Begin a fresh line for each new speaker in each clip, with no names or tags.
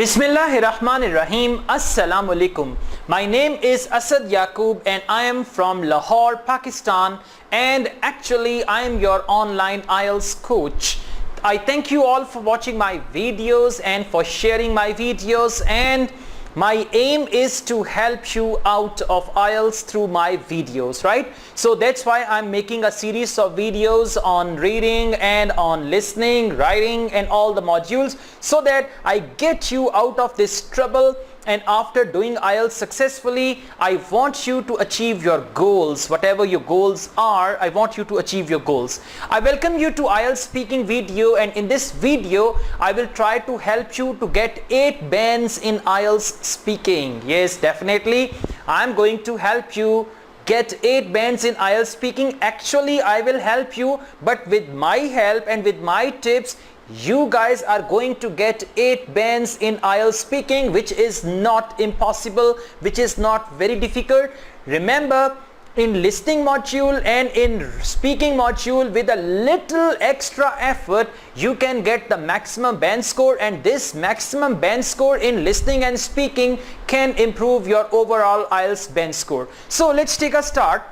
Bismillahirrahmanirrahim. Assalamu alaikum. My name is Asad Yaqub and I am from Lahore, Pakistan, and actually I am your online IELTS coach. I thank you all for watching my videos and for sharing my videos, and my aim is to help you out of IELTS through my videos, right? So that's why I'm making a series of videos on reading and on listening, writing and all the modules, so that I get you out of this trouble. And after doing IELTS successfully, I want you to achieve your goals. Whatever your goals are, I want you to achieve your goals. I welcome you to IELTS speaking video, and in this video, I will try to help you to get 8 bands in IELTS speaking. Yes, definitely. I'm going to help you get 8 bands in IELTS speaking. Actually, I will help you, but with my help and with my tips, you guys are going to get 8 bands in IELTS speaking, which is not impossible, which is not very difficult. Remember, in listening module and in speaking module, with a little extra effort, you can get the maximum band score, and this maximum band score in listening and speaking can improve your overall IELTS band score. So let's take a start.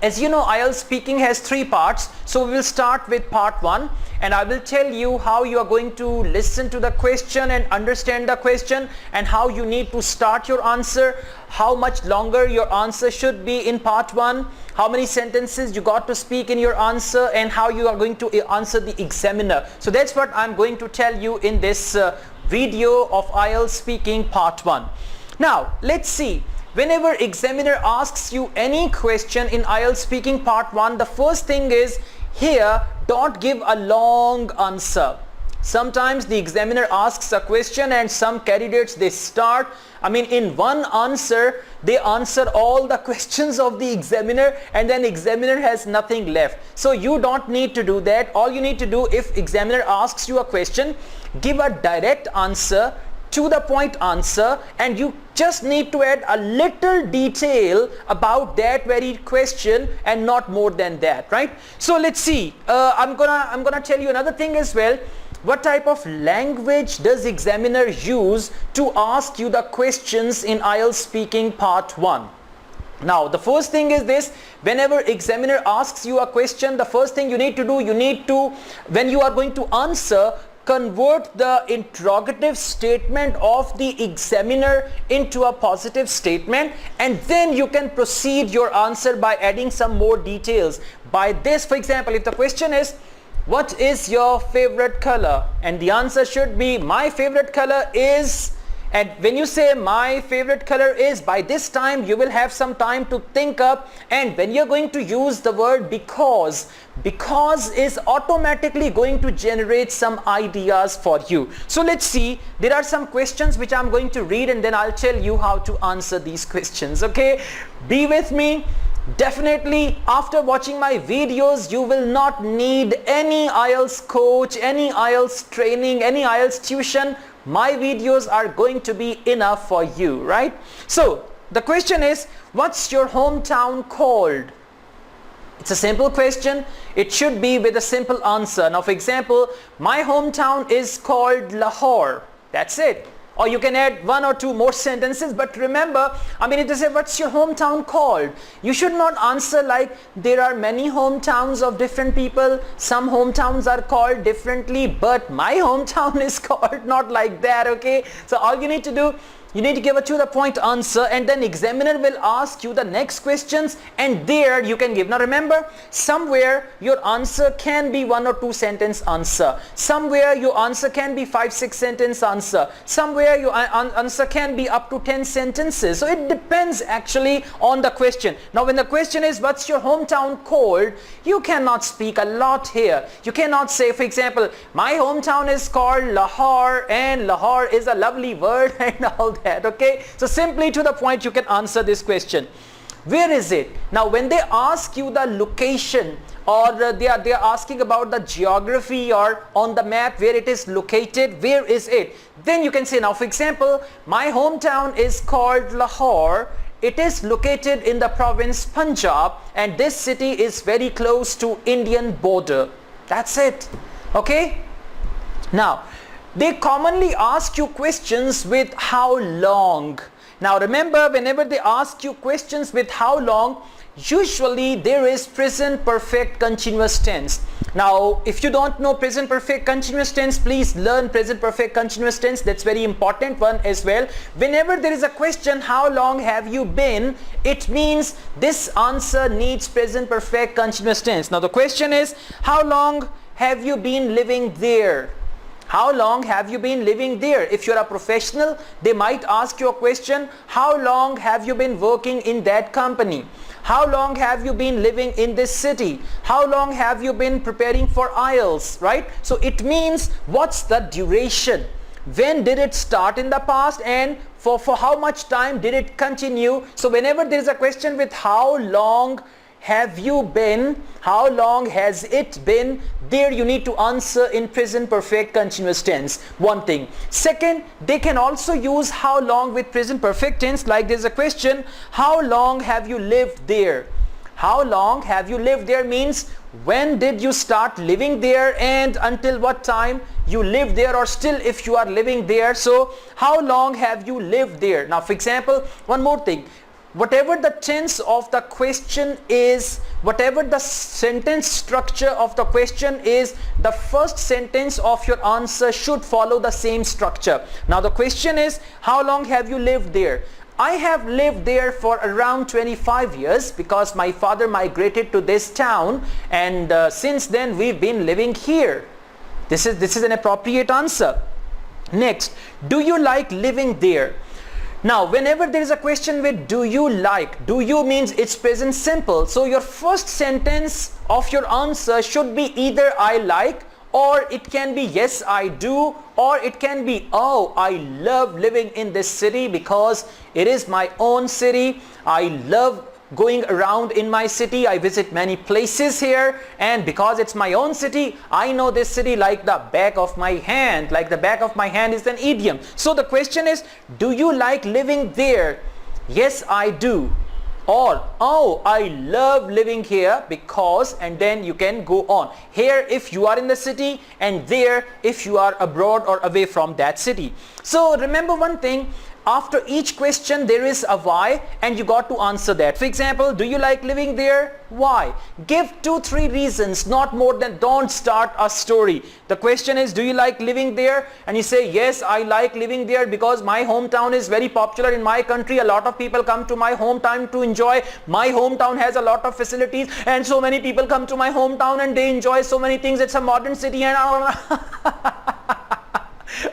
As you know, IELTS speaking has 3 parts, so we will start with part 1, and I will tell you how you are going to listen to the question and understand the question, and how you need to start your answer, how much longer your answer should be in part 1, how many sentences you got to speak in your answer, and how you are going to answer the examiner. So that's what I'm going to tell you in this video of IELTS speaking part 1. Now let's see. Whenever examiner asks you any question in IELTS speaking part 1, the first thing is, here don't give a long answer. Sometimes the examiner asks a question and some candidates, they start, in one answer they answer all the questions of the examiner, and then examiner has nothing left. So you don't need to do that. All you need to do, if examiner asks you a question, give a direct answer, to the point answer, and you just need to add a little detail about that very question and not more than that, right? So let's see. I'm gonna tell you another thing as well. What type of language does examiner use to ask you the questions in IELTS speaking part 1? Now the first thing is this: whenever examiner asks you a question, the first thing you need to do, when you are going to answer, convert the interrogative statement of the examiner into a positive statement, and then you can proceed your answer by adding some more details. By this, for example, if the question is, what is your favorite color? And the answer should be, my favorite color is, and when you say my favorite color is, by this time you will have some time to think up, and when you're going to use the word because is automatically going to generate some ideas for you. So let's see, there are some questions which I'm going to read, and then I'll tell you how to answer these questions. Okay, be with me. Definitely after watching my videos, you will not need any IELTS coach, any IELTS training, any IELTS tuition. My videos are going to be enough for you, right? So the question is, what's your hometown called? It's a simple question. It should be with a simple answer. Now for example, my hometown is called Lahore. That's it. Or you can add 1 or 2 more sentences, but remember, if they say, what's your hometown called? You should not answer like, there are many hometowns of different people, some hometowns are called differently, but my hometown is called, not like that, okay? So all you need to do, you need to give a to the point answer, and then examiner will ask you the next questions, and there you can give. Now remember, somewhere your answer can be 1 or 2 sentence answer. Somewhere your answer can be 5-6 sentence answer. Somewhere your answer can be up to 10 sentences. So it depends actually on the question. Now when the question is, what's your hometown called? You cannot speak a lot here. You cannot say, for example, my hometown is called Lahore, and Lahore is a lovely word and all that. Okay, so simply to the point you can answer this question. Where is it? Now when they ask you the location, or they are asking about the geography or on the map where it is located, where is it? Then you can say, now for example, my hometown is called Lahore. It is located in the province Punjab, and this city is very close to Indian border. That's it. Okay. Now They commonly ask you questions with how long. Now remember, whenever they ask you questions with how long, usually there is present perfect continuous tense. Now if you don't know present perfect continuous tense, please learn present perfect continuous tense. That's very important one as well. Whenever there is a question, how long have you been, it means this answer needs present perfect continuous tense. Now the question is, how long have you been living there? How long have you been living there? If you're a professional, they might ask you a question, how long have you been working in that company? How long have you been living in this city? How long have you been preparing for IELTS, right? So it means what's the duration? When did it start in the past, and for how much time did it continue? So whenever there is a question with how long have you been, how long has it been, there you need to answer in present perfect continuous tense. One thing. Second, they can also use how long with present perfect tense. Like there's a question, how long have you lived there? How long have you lived there means when did you start living there and until what time you live there, or still if you are living there. So how long have you lived there? Now for example, one more thing. Whatever the tense of the question is, whatever the sentence structure of the question is, the first sentence of your answer should follow the same structure. Now the question is, how long have you lived there? I have lived there for around 25 years because my father migrated to this town, and since then we've been living here. This is an appropriate answer. Next, do you like living there? Now whenever there is a question with do you like, do you means it's present simple. So your first sentence of your answer should be either I like, or it can be yes I do, or it can be oh I love living in this city because it is my own city. I love going around in my city. I visit many places here, and because it's my own city, I know this city like the back of my hand. Like the back of my hand is an idiom. So the question is, do you like living there? Yes I do. Or oh I love living here because, and then you can go on. Here if you are in the city, and there if you are abroad or away from that city. So remember one thing, after each question there is a why, and you got to answer that. For example, do you like living there? Why? Give 2-3 reasons, not more than. Don't start a story. The question is, do you like living there? And you say, yes I like living there because my hometown is very popular in my country. A lot of people come to my hometown to enjoy. My hometown has a lot of facilities, and so many people come to my hometown and they enjoy so many things. It's a modern city and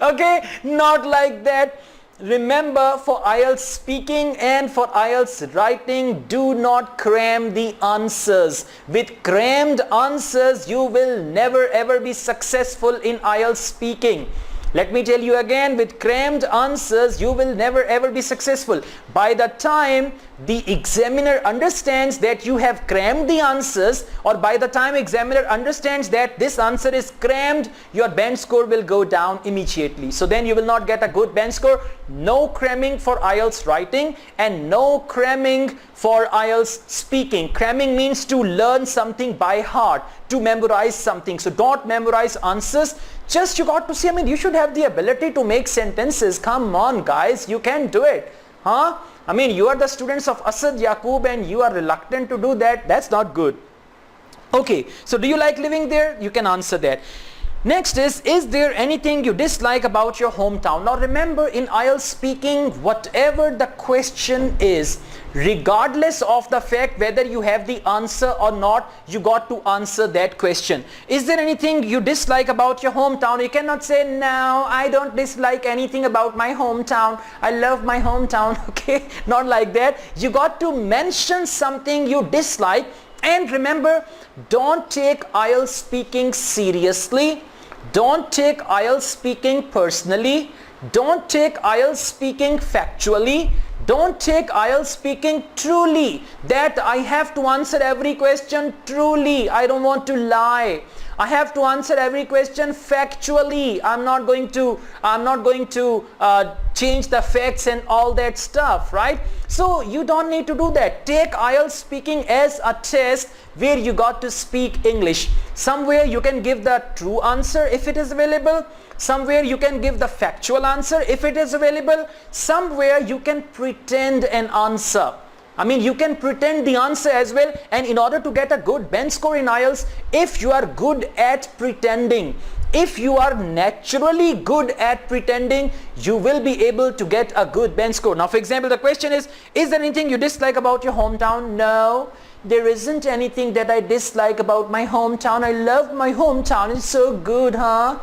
okay, not like that. Remember, for IELTS speaking and for IELTS writing, do not cram the answers. With crammed answers, you will never ever be successful in IELTS speaking. Let me tell you again, with crammed answers, you will never ever be successful. By the time the examiner understands that you have crammed the answers, or by the time examiner understands that this answer is crammed, your band score will go down immediately. So then you will not get a good band score. No cramming for IELTS writing, and no cramming for IELTS speaking. Cramming means to learn something by heart, to memorize something. So don't memorize answers. Just you got to see, I mean, you should have the ability to make sentences. Come on guys, you can do it. Huh? I mean, you are the students of Asad Yaqub and you are reluctant to do that. That's not good. Okay, so do you like living there? You can answer that. Next is there anything you dislike about your hometown? Now remember, in IELTS speaking, whatever the question is, regardless of the fact whether you have the answer or not, you got to answer that question. Is there anything you dislike about your hometown? You cannot say, no, I don't dislike anything about my hometown. I love my hometown. Okay, not like that. You got to mention something you dislike. And remember, don't take IELTS speaking seriously. Don't take IELTS speaking personally. Don't take IELTS speaking factually. Don't take IELTS speaking truly, that I have to answer every question truly. I don't want to lie. I have to answer every question factually. I'm not going to change the facts and all that stuff, right? So you don't need to do that. Take IELTS speaking as a test where you got to speak English. Somewhere you can give the true answer if it is available. Somewhere you can give the factual answer if it is available. Somewhere you can pretend an answer. I mean, you can pretend the answer as well, and in order to get a good bench score in IELTS, if you are good at pretending, if you are naturally good at pretending, you will be able to get a good bench score. Now, for example, the question is there anything you dislike about your hometown? No, there isn't anything that I dislike about my hometown. I love my hometown. It's so good, huh?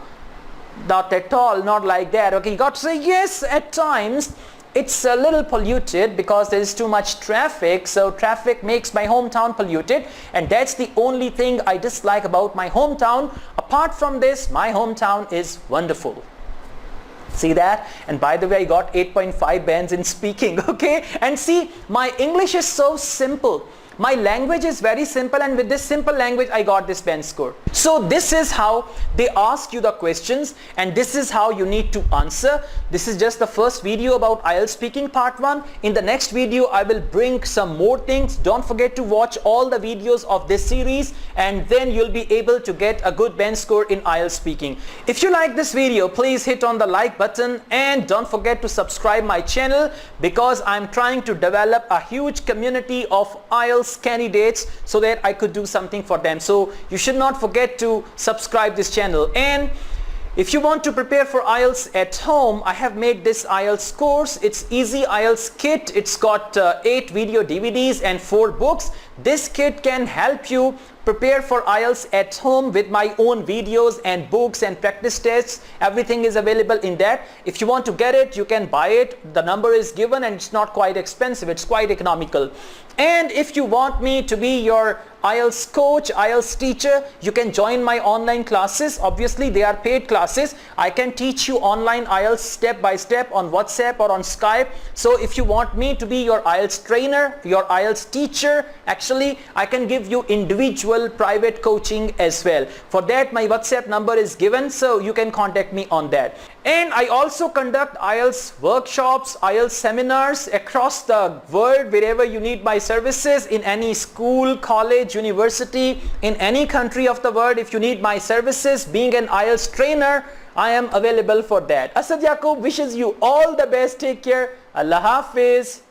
Not at all, not like that. Okay, you got to say yes. At times it's a little polluted because there is too much traffic, so traffic makes my hometown polluted, and that's the only thing I dislike about my hometown. Apart from this, my hometown is wonderful. See that? And by the way, I got 8.5 bands in speaking. Okay, and see, my English is so simple. My language is very simple, and with this simple language I got this bench score. So this is how they ask you the questions, and this is how you need to answer. This is just the first video about IELTS speaking part 1. In the next video I will bring some more things. Don't forget to watch all the videos of this series, and then you'll be able to get a good bench score in IELTS speaking. If you like this video, please hit on the like button, and don't forget to subscribe my channel, because I'm trying to develop a huge community of IELTS candidates so that I could do something for them. So you should not forget to subscribe this channel. And if you want to prepare for IELTS at home, I have made this IELTS course. It's Easy IELTS Kit. It's got 8 video DVDs and 4 books. This kit can help you prepare for IELTS at home with my own videos and books and practice tests. Everything is available in that. If you want to get it, you can buy it. The number is given, and it's not quite expensive. It's quite economical. And if you want me to be your IELTS coach, IELTS teacher, you can join my online classes. Obviously, they are paid classes. I can teach you online IELTS step by step on WhatsApp or on Skype. So if you want me to be your IELTS trainer, your IELTS teacher, actually, I can give you individual private coaching as well. For that, my WhatsApp number is given, so you can contact me on that. And I also conduct IELTS workshops, IELTS seminars across the world. Wherever you need my services, in any school, college, university, in any country of the world, if you need my services, being an IELTS trainer, I am available for that. Asad Yaqub wishes you all the best. Take care. Allah Hafiz.